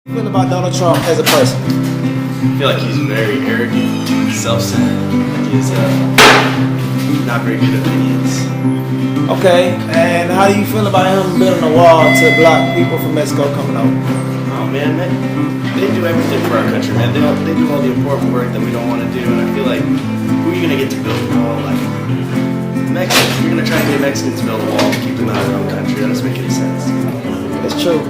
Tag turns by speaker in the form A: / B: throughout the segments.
A: What do you feel about Donald Trump as a person?
B: I feel like he's very arrogant, self-centered. He's not very good at opinions.
A: Okay, and how do you feel about him building a wall to block people from Mexico coming over?
B: Oh man, they do everything for our country, man. They do all the important work that we don't want to do, and I feel like who are you gonna get to build a wall? Like Mexicans, you're gonna try and get Mexicans to build a wall to keep them out of their own country. That doesn't make any sense.
A: It's true.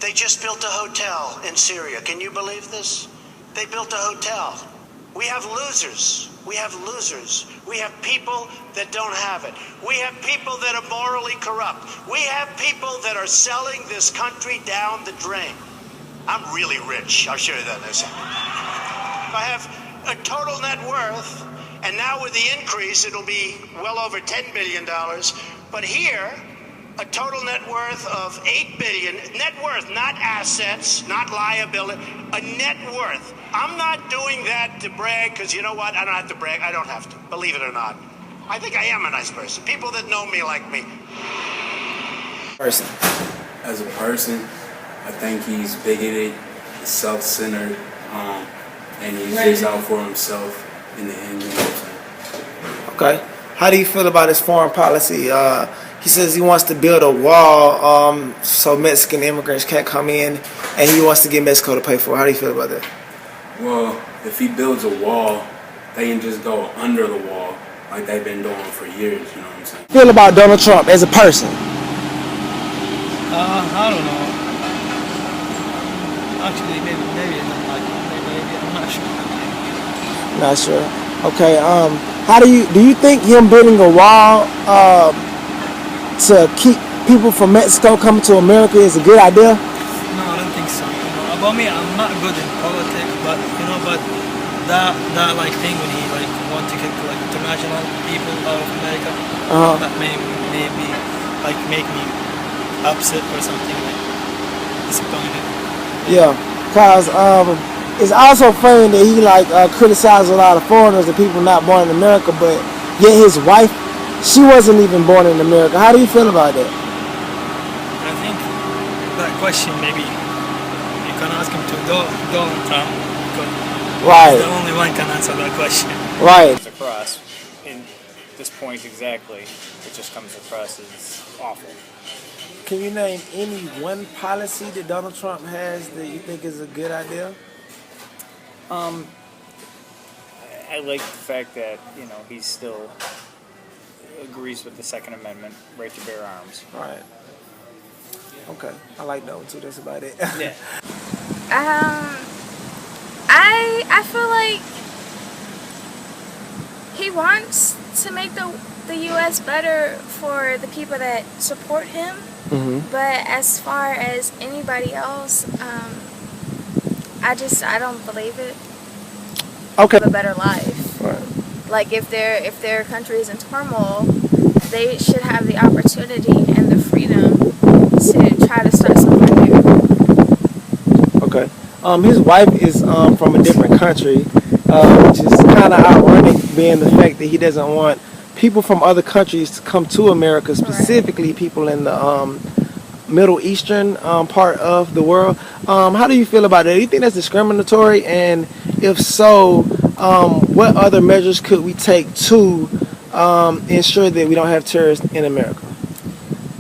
C: They just built a hotel in Syria. Can you believe this? They built a hotel. We have losers. We have losers. We have people that don't have it. We have people that are morally corrupt. We have people that are selling this country down the drain. I'm really rich. I'll show you that in a second. I have a total net worth, and now with the increase, it'll be well over $10 billion. But here, a total net worth of $8 billion. Net worth, not assets, not liability, a net worth. I'm not doing that to brag, because you know what? I don't have to brag. I don't have to, believe it or not. I think I am a nice person. People that know me like me.
A: Person.
D: As a person, I think he's bigoted, he's self-centered, and he's just out for himself in the end. You know what I'm saying?
A: Okay. How do you feel about his foreign policy? He says he wants to build a wall so Mexican immigrants can't come in, and he wants to get Mexico to pay for it. How do you feel about that?
D: Well, if he builds a wall, they can just go under the wall like they've been doing for years, you know what I'm saying?
A: Feel about Donald Trump as a person?
E: I don't know. Actually, maybe I don't like him. Maybe I'm not sure.
A: Not sure. Okay. How do you think him building a wall to keep people from Mexico coming to America is a good idea?
E: No, I don't think so. About me, I'm not good in politics, but that like thing when he like want to get like international people out of America, that maybe like make me upset or something, like disappointed.
A: Yeah, cause it's also funny that he like criticizes a lot of foreigners and people not born in America, but yet his wife, she wasn't even born in America. How do you feel about that?
E: I think that question maybe you can ask him to Donald Trump, because
A: Right.
E: he's the only one can answer that question.
A: Right.
F: Across in this point exactly, it just comes across as awful.
A: Can you name any one policy that Donald Trump has that you think is a good idea?
F: I like the fact that he still agrees with the Second Amendment, right to bear arms.
A: Right. Okay. I like that one too. That's about it.
F: Yeah.
G: I feel like he wants to make the U.S. better for the people that support him.
A: Mm-hmm.
G: But as far as anybody else, I don't believe it.
A: Okay.
G: Live a better life.
A: Right.
G: Like if their country is in turmoil, they should have the opportunity and the freedom to try to start something new.
A: Okay. His wife is from a different country, which is kind of ironic, being the fact that he doesn't want people from other countries to come to America, specifically people in the Middle Eastern part of the world. How do you feel about that? Do you think that's discriminatory? And if so, what other measures could we take to ensure that we don't have terrorists in America?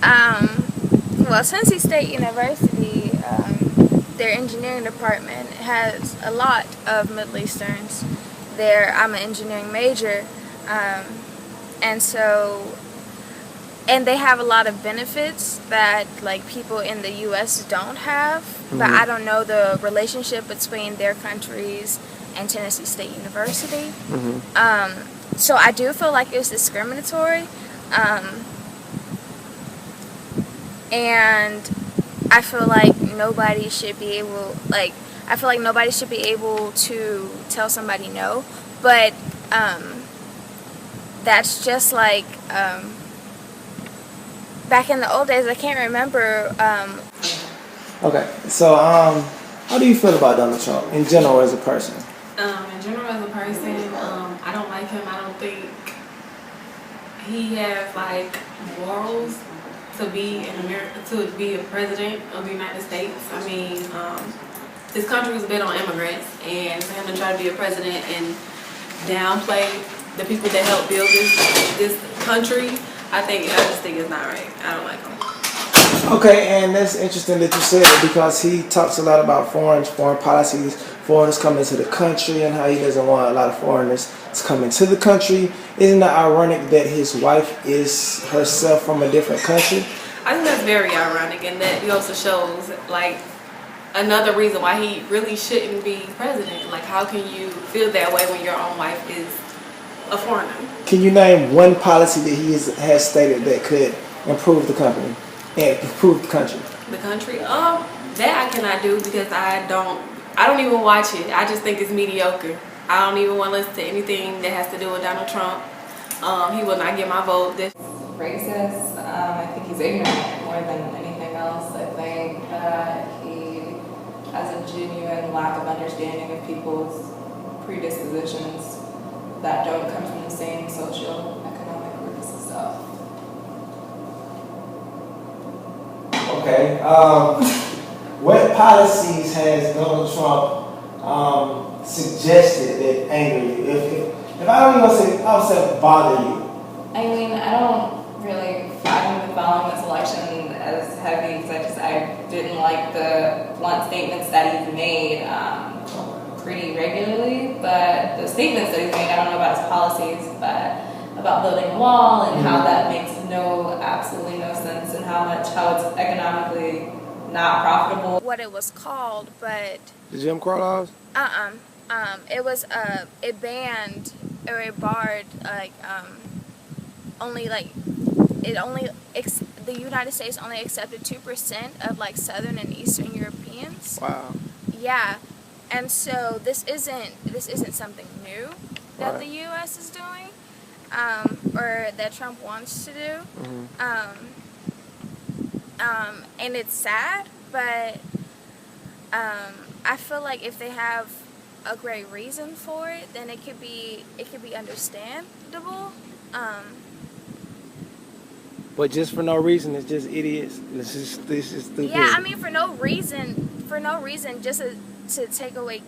G: Well, Tennessee State University, their engineering department has a lot of Middle Easterns there. I'm an engineering major, and so, and they have a lot of benefits that like people in the U.S. don't have. But I don't know the relationship between their countries and Tennessee State University. So I do feel like it's discriminatory, and I feel like nobody should be able, like, I feel like nobody should be able to tell somebody no, but that's just like, back in the old days, I can't remember.
A: Okay, so how do you feel about Donald Trump in general as a person?
H: In general as a person, I don't like him. I don't think he has like morals to be in America, to be a president of the United States. I mean, this country was built on immigrants, and for him to try to be a president and downplay the people that helped build this country, I just think it's not right. I don't like him.
A: Okay, and that's interesting that you said it, because he talks a lot about foreign policies, foreigners coming to the country, and how he doesn't want a lot of foreigners to come into the country. Isn't it ironic that his wife is herself from a different country?
H: I think that's very ironic, and that also shows like another reason why he really shouldn't be president. Like, how can you feel that way when your own wife is a foreigner? Can
A: you name one policy that he has stated that could improve the company and improve the country?
H: The country? That I cannot do, because I don't even watch it. I just think it's mediocre. I don't even want to listen to anything that has to do with Donald Trump. He will not get my vote.
I: Racist. I think he's ignorant more than anything else. I think that he has a genuine lack of understanding of people's predispositions that don't come from the same socio-economic groups and stuff.
A: Okay. What policies has Donald Trump suggested that anger you? If I don't even say, I'll say bother you.
I: I mean, I haven't been following this election as heavy, because I didn't like the blunt statements that he's made pretty regularly. But the statements that he's made, I don't know about his policies, but about building a wall and how that makes absolutely no sense, and how it's economically not profitable.
G: What it was called, but
A: the Jim Crow laws?
G: It was it banned or it barred the United States only accepted 2% of like Southern and Eastern Europeans.
A: Wow.
G: Yeah, and so this isn't something new that the U.S. is doing, or that Trump wants to do. And it's sad, but I feel like if they have a great reason for it, then it could be understandable.
A: But just for no reason, it's just idiots. This is stupid.
G: Yeah, I mean, for no reason, just to take away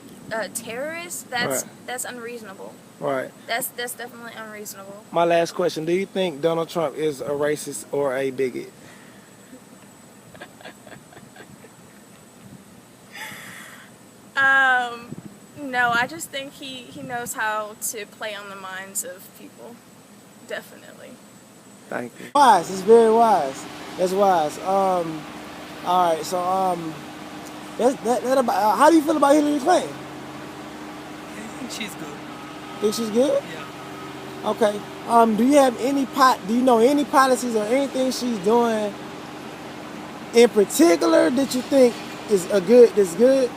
G: terrorists. That's unreasonable.
A: Right.
G: That's definitely unreasonable.
A: My last question: do you think Donald Trump is a racist or a bigot?
G: No, I just think he knows how to play on the minds of people. Definitely.
A: Thank you. Wise. It's very wise. That's wise. All right. So that about. How do you feel about Hillary Clinton?
E: I think she's good.
A: Think she's good?
E: Yeah.
A: Okay. Do you have do you know any policies or anything she's doing in particular that you think is that's good?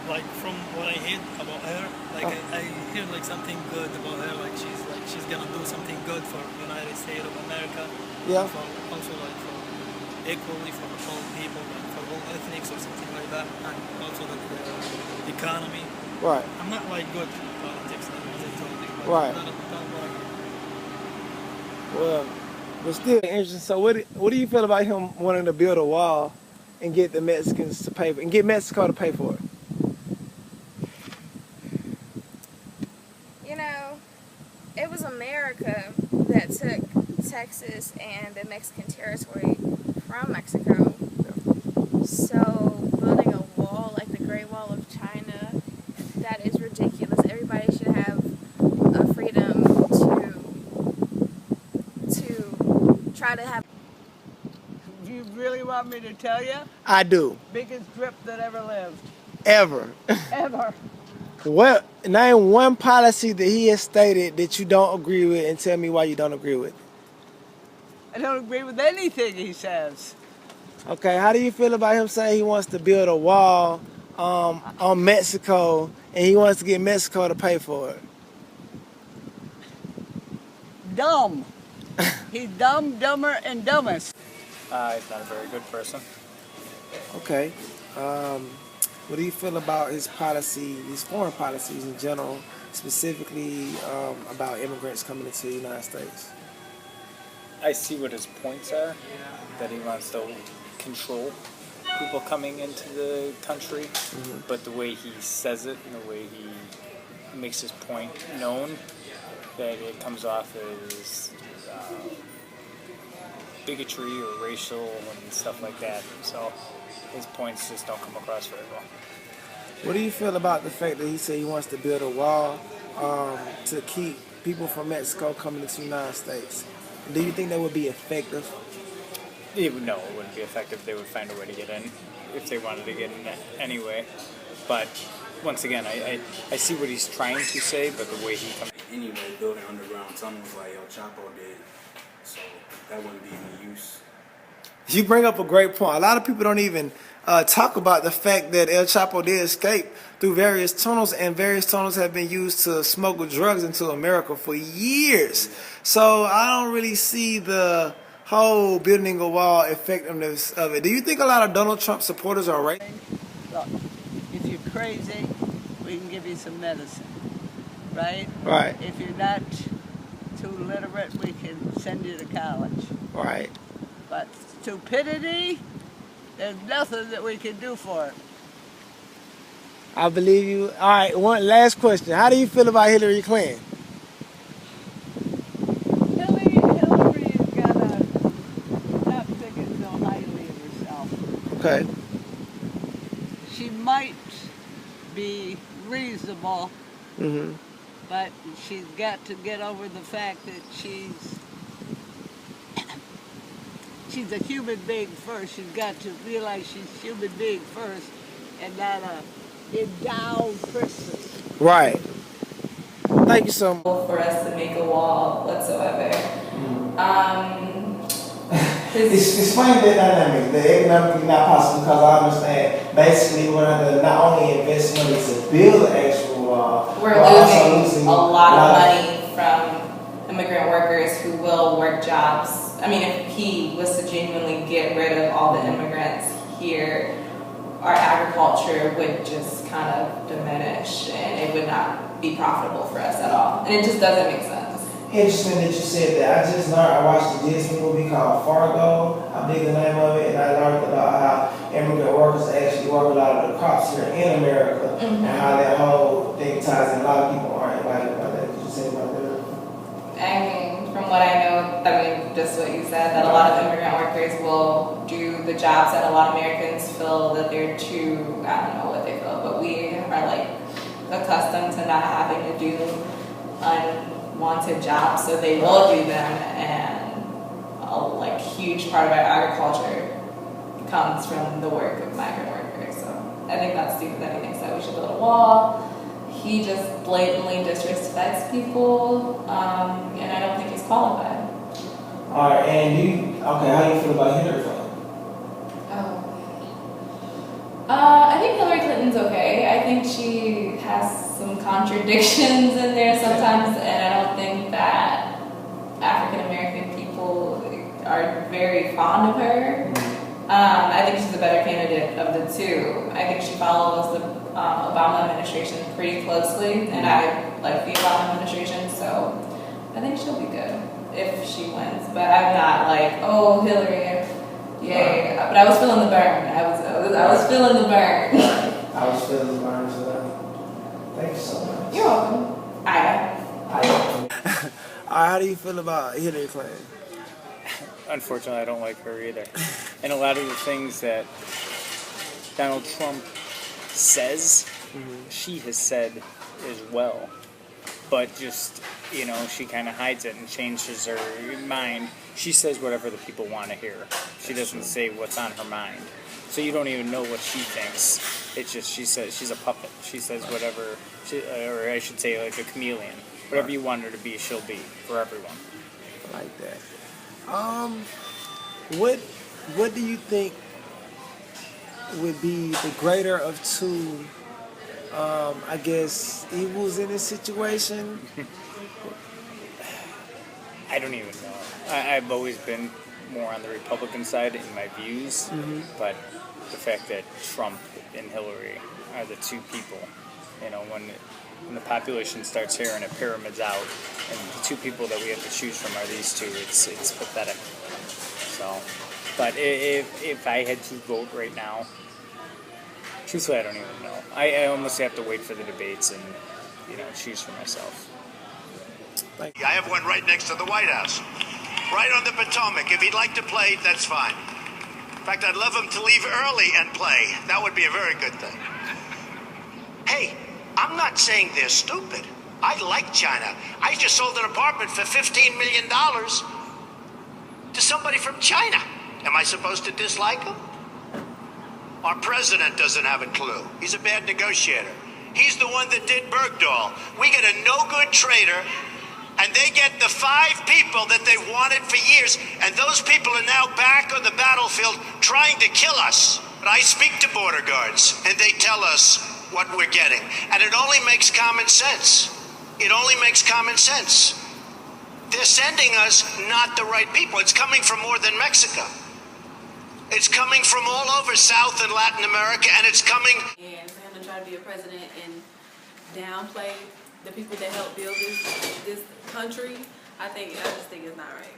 E: Like from what I heard about her, I hear like something good about her, like she's gonna do something good for the United States of America.
A: Yeah.
E: For also like for equally for all people, like for all ethnics or something like that, and also the economy.
A: Right.
E: I'm not like good at politics, as I told you. But
A: right. Well, but still interesting. So what do you feel about him wanting to build a wall and get the Mexicans to pay for, and get Mexico to pay for it?
G: You know, it was America that took Texas and the Mexican territory from Mexico. So building a
J: me to tell you?
A: I do.
J: Biggest drip that ever lived.
A: Ever.
J: Ever.
A: What? Name one policy that he has stated that you don't agree with, and tell me why you don't agree with.
J: I don't agree with anything he says.
A: Okay, how do you feel about him saying he wants to build a wall on Mexico, and he wants to get Mexico to pay for it?
J: Dumb. He's dumb, dumber, and dumbest.
F: He's not a very good person.
A: Okay. What do you feel about his policy, his foreign policies in general, specifically about immigrants coming into the United States?
F: I see what his points are, that he wants to control people coming into the country, but the way he says it and the way he makes his point known, that it comes off as bigotry or racial and stuff like that. So his points just don't come across very well.
A: What do you feel about the fact that he said he wants to build a wall to keep people from Mexico coming into the United States? Do you think that would be effective?
F: No, it wouldn't be effective. They would find a way to get in if they wanted to get in anyway. But once again, I see what he's trying to say, but the way he comes...
D: Anyway, building underground tunnels like El Chapo did, so that wouldn't be any use.
A: You bring up a great point. A lot of people don't even talk about the fact that El Chapo did escape through various tunnels, and various tunnels have been used to smuggle drugs into America for years. So I don't really see the whole building a wall effectiveness of it. Do you think a lot of Donald Trump supporters are right?
J: Look, if you're crazy, we can give you some medicine, right?
A: Right.
J: If you're not too literate, we can send you to college.
A: Right.
J: But stupidity, there's nothing that we can do for it.
A: I believe you. All right, one last question. How do you feel about Hillary Clinton?
J: Hillary's got to stop thinking so highly of herself.
A: Okay.
J: She might be reasonable, but she's got to get over the fact that she's a human being first. She's got to realize she's a human being first and not a endowed person.
A: Right. Thank you so much.
I: For us to make a wall whatsoever.
A: Explain that dynamic, the economically not possible, because I understand basically we're going to not only invest money to build an actual wall,
I: we're losing a lot of money from immigrant workers who will work jobs. I mean, if he was to genuinely get rid of all the immigrants here, our agriculture would just kind of diminish and it would not be profitable for us at all. And it just doesn't make sense.
A: Interesting that you said that. I just learned, I watched the Disney movie called Fargo. I big the name of it, and I learned about how immigrant workers actually work a lot of the crops here in America, and how that whole thing ties in. A lot of people aren't invited about that. Did you say about that?
I: I mean, from what I know, just what you said, that a lot of immigrant workers will do the jobs that a lot of Americans feel that they're too, I don't know what they feel, but we are like accustomed to not having to do unwanted jobs, so they will do them, and a huge part of our agriculture comes from the work of migrant workers. So I think that's stupid that he thinks that we should build a wall. He just blatantly disrespects people, and I don't think he's qualified.
A: All right, and how do you feel about Hillary Clinton?
I: I think Hillary Clinton's okay. I think she has some contradictions in there sometimes, and I don't think that African American people are very fond of her. I think she's a better candidate of the two. I think she follows the Obama administration pretty closely, and I like the Obama administration, so I think she'll be good if she wins. But I'm not like, oh, Hillary, yay! But I was feeling the burn. I was feeling the burn.
A: I was feeling the burn, so thank you so much.
I: You're welcome.
A: How do you feel about Hillary Clinton?
F: Unfortunately, I don't like her either. And a lot of the things that Donald Trump says, she has said as well. But just you know, she kind of hides it and changes her mind. She says whatever the people want to hear. She doesn't say what's on her mind. So you don't even know what she thinks. It's just she says she's a puppet. She says whatever, or I should say like a chameleon. Whatever you want her to be, she'll be for everyone.
A: Like that. What do you think would be the greater of two, I guess, evils in this situation?
F: I don't even know. I've always been more on the Republican side in my views, but the fact that Trump and Hillary are the two people, you know, when the population starts here and it pyramids out, and the two people that we have to choose from are these two, it's pathetic. So, but if I had to vote right now, truthfully, I don't even know. I almost have to wait for the debates and, you know, choose for myself.
C: I have one right next to the White House, right on the Potomac. If he'd like to play, that's fine. In fact, I'd love him to leave early and play. That would be a very good thing. Hey, I'm not saying they're stupid. I like China. I just sold an apartment for $15 million to somebody from China. Am I supposed to dislike him? Our president doesn't have a clue. He's a bad negotiator. He's the one that did Bergdahl. We get a no-good trader, and they get the 5 people that they've wanted for years, and those people are now back on the battlefield trying to kill us. But I speak to border guards, and they tell us what we're getting. And it only makes common sense. It only makes common sense. They're sending us not the right people. It's coming from more than Mexico. It's coming from all over South and Latin America, and it's coming...
H: And for him to try to be a president and downplay the people that helped build this country, I just think it's not right.